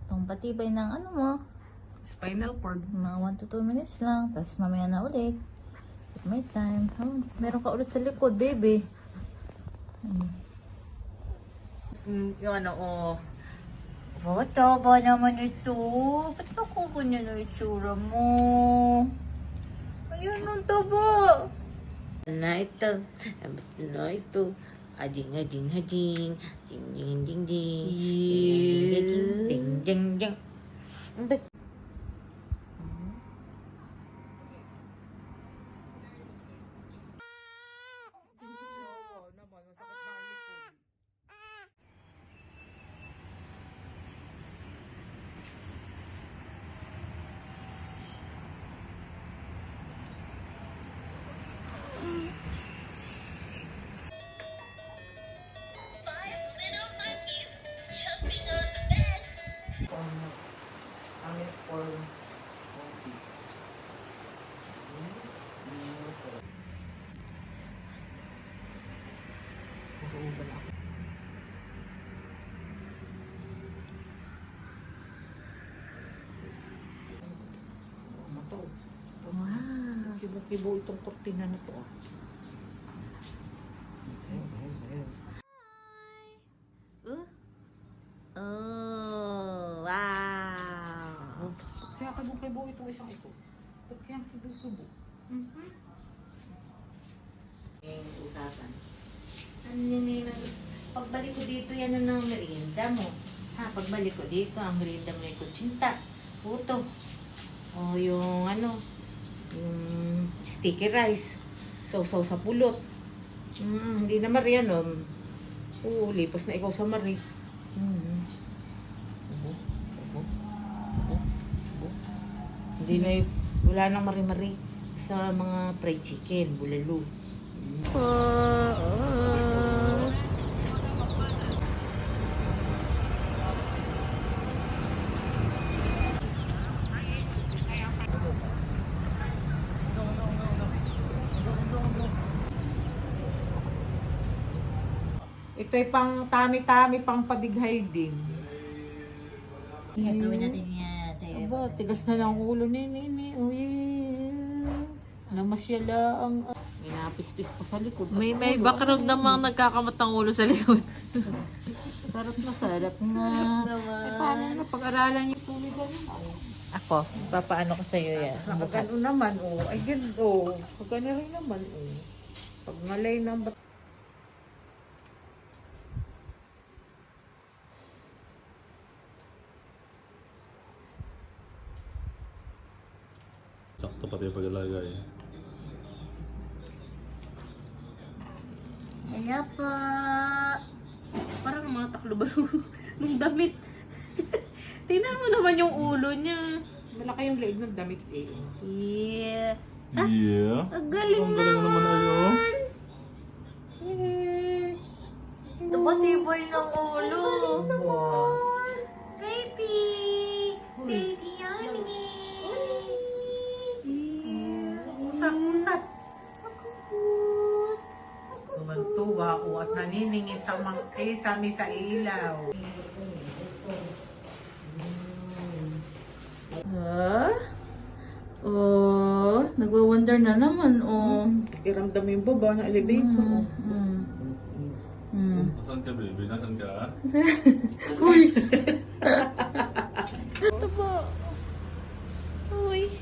Itong patibay ng ano mo, Spinal cord. mga 1 to 2 minutes lang. Tapos mamaya na ulit. If may time. Oh, meron ka ulit sa likod, baby. Yung ano, oh. Bata ba naman ito? Ba't ako ganyan na itsura mo? Ayun ang taba. Na ito. Na ito. Ajing, ajing, ajing. Ding, ding, ding, ding. Ding, ding, ding. Ba't? Wow. Kibo-kibo itong kortina na to. Oh, wow. Kaya kibo-kibo itong isang ito. Ba't kaya kibo-kibo? Usasan. Ano yun, pagbalik ko dito, yan ang merienda mo. Ha, pagbalik ko dito, ang merienda mo ay kutsinta. Puto. O yung ano, yung sticky rice. Sausaw sa pulot. Hindi na Maria, no? Oo, lipas na ikaw sa Mari. Hindi na wala nang Mari-Mari sa mga fried chicken, bulalo. Ito'y pang tami-tami, pang padighay din. Gagawin natin yan. Tayo. Aba, tigas na lang ulo ni. Uy, namasyala ang... May napispis pa sa likod. May background namang nagkakamat ng ulo sa likod. Sarap na sarap na. Paano na pag-aralan niyo po ni Ako, papaano ko sa'yo yan? Pag ano naman, ay ganito. Pag ano rin naman, Pag ngalay na ba? Sakto pati yung pag-alagay. Hello po. Parang mga taklo-balo ng damit. Tingnan mo naman yung ulo niya. Malaki yung leeg ng damit eh. Yeah. Yeah. Ang galing Ang galing naman ayo. Tumatibay ng ulo. Baby. Baby Yanni. Usap-usap. Tuwag-tuwa o at naniningin sa sami sa ilaw. Ha? Oh, nagwa-wonder na naman, oh. Pakiramdam yung baba ng elevator. Nasaan ka, baby? Nasaan ka? Uy! Ito po. Uy.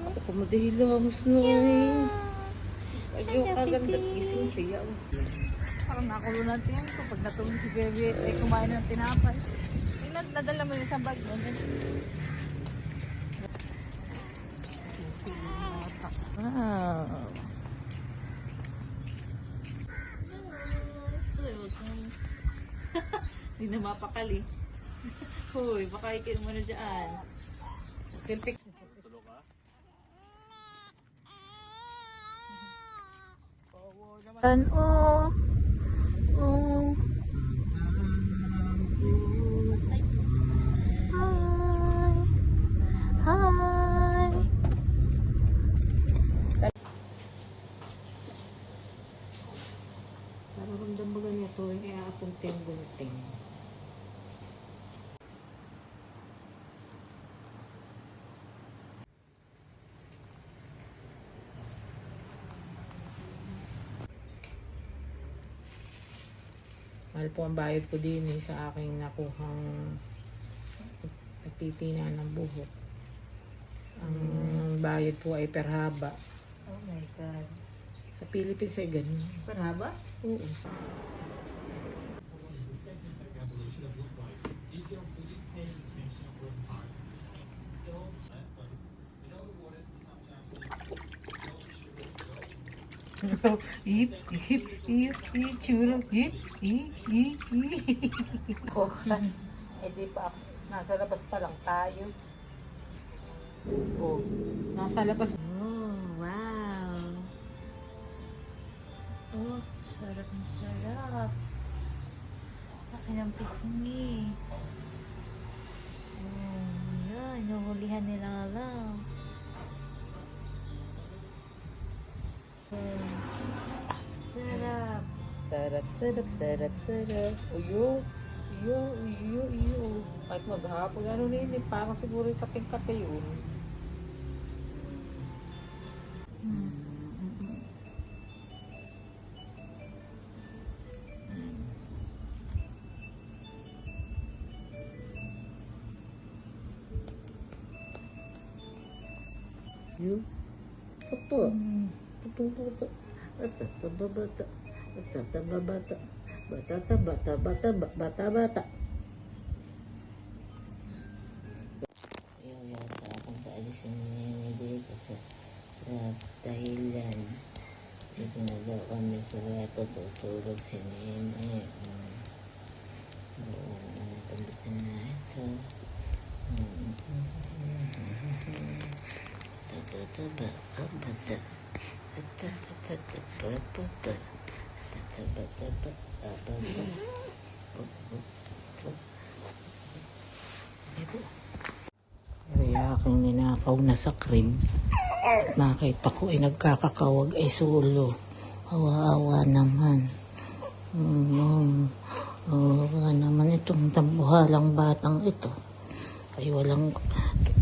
Ako pa madahilamos na eh. Ayaw kaganda gising siya. Parang nakulo ng tiyan ko. Pag natulog si Bebe, kumain ng tinapay. Nadala mo yung isang bag mo. Wow. Hindi na mapakali. Hoy, baka ikin mo na dyan. Selfie. Tulog ka? Oh. Oh. Hi. Hi. Nararamdam ba ganito eh? Kaya apunting-bunting. Mahal po ang bayad ko din sa aking nakuhang nagtitina ng buhok. Ang bayad po ay per haba. Oh my God. Sa Philippines ay ganun. Paraba? Oo. Churro. Oh, eh di pa, nasa labas pa lang tayo. Oh, nasa labas. Oh, wow. Oh, sarap na sarap. Laki ng pisngi. Oh, yan. Inuhulihan ni Lala. Oh, sarap. Sarap. Uyo. Kahit maghapon, ano nini, parang siguro yung kating-kate yun. Yun. Apa? Bata. Ayaw yata akong paalisin ni dito sa dahilan. Dito na daw kami sa reto tutulog si Nene. Oo, tambitin na ito. Kaya aking ninakaw na sa crib. Nakita ko ay nagkakakawag ay sulo. Awa-awa naman. Awa naman itong tambuhalang batang ito. Ay walang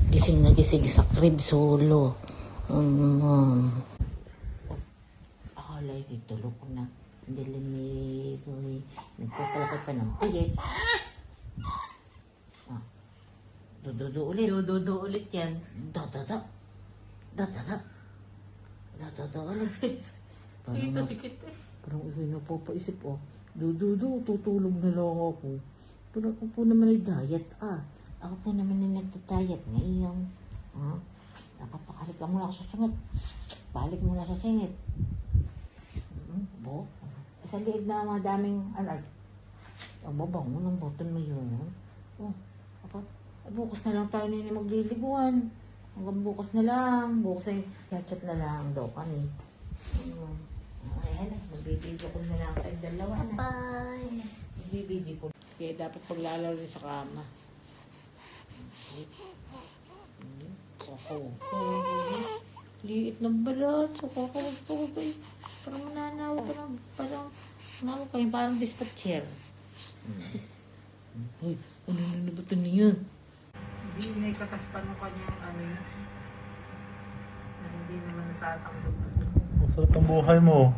gising na gising sa crib sulo. Akalay dito, loko na. Hindi lamig. Nagpapalakay pa ng puyet. Dududu ulit yan. Dadada ulit. Parang uwi na po paisip, oh. Tutulog na lang ako. Pero ako po naman ay diet, Ako po naman ay nagda-diet ngayon. Napapakalik ka muna ako sa singit. Balik muna sa singit. Bo? Sa liig na madaming, babang mo ng button mo yun. Bukas na lang tayo nini magliliguan. Hanggang bukas na lang. Bukas ay yachat na lang daw kami. Ayan, magbibidyo ko na lang kayo dalawa na. Bye. Magbibidyo ko. Kaya dapat paglalaro rin sa kama. Liit ng balat. Parang mananawa ka lang. Parang dispatcher. Ay, ano na ba ito niya? Hindi na ikataspan mo kanyang ano yun. Na hindi naman natatanggap na ito. Sarap ng buhay mo.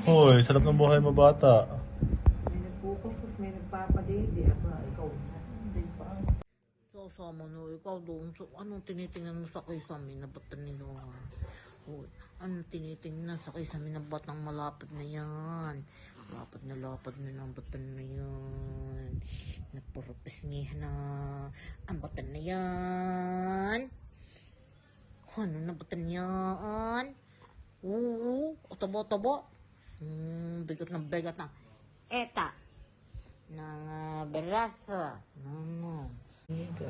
Hoy, sarap ng buhay mo, bata. May nagpupuntos, may nagpapadede. Aba, ikaw na. Hindi pa. Sasama na ikaw doon. So, anong tinitingnan mo sa kisame na batang nila? Anong tinitingnan sa kisame na batang malapad na yan? Lapad na ng batang na yan. Napurapis na ang batang na yan. Ano na batang yan? Oo, tabo. Bigat na. Eta. Ng braso. Ego.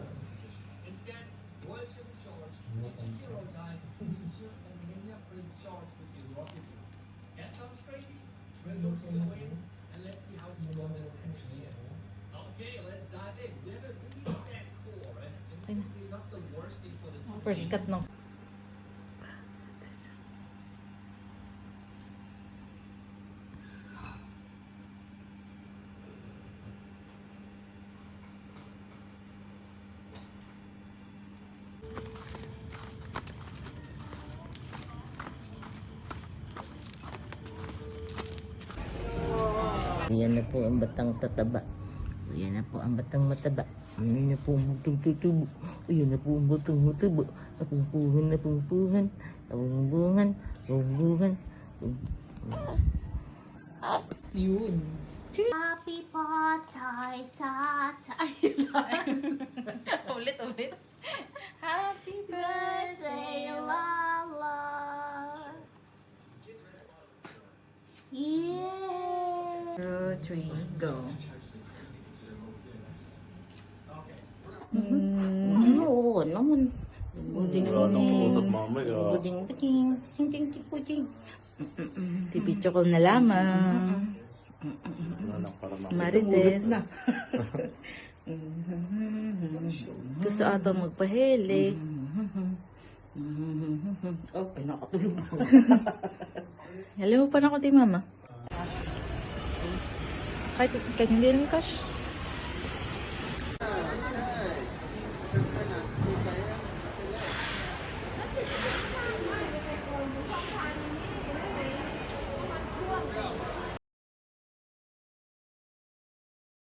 First cut ng Ayan na po ang batang tataba. Ayan na po ang batang mataba. Ayan na po ang batang tutubo. Ayan na po ang batang mataba. Apungpuhan na pungpuhan. Apungbuhan. Apungbuhan. Yun. Happy birthday, Tata. Ulit. Happy birthday, Lala. Yeah. 2, 3, go. Oo naman. Buding Wala nang kausap mamaya. buding buding. Sing buding. Tipidyo ko na lamang. Wala nang para Marites. Gusto ata magpahili. Oh, ay nakatulog. Alam mo pa na ako di mama. Kahit hindi rin cash.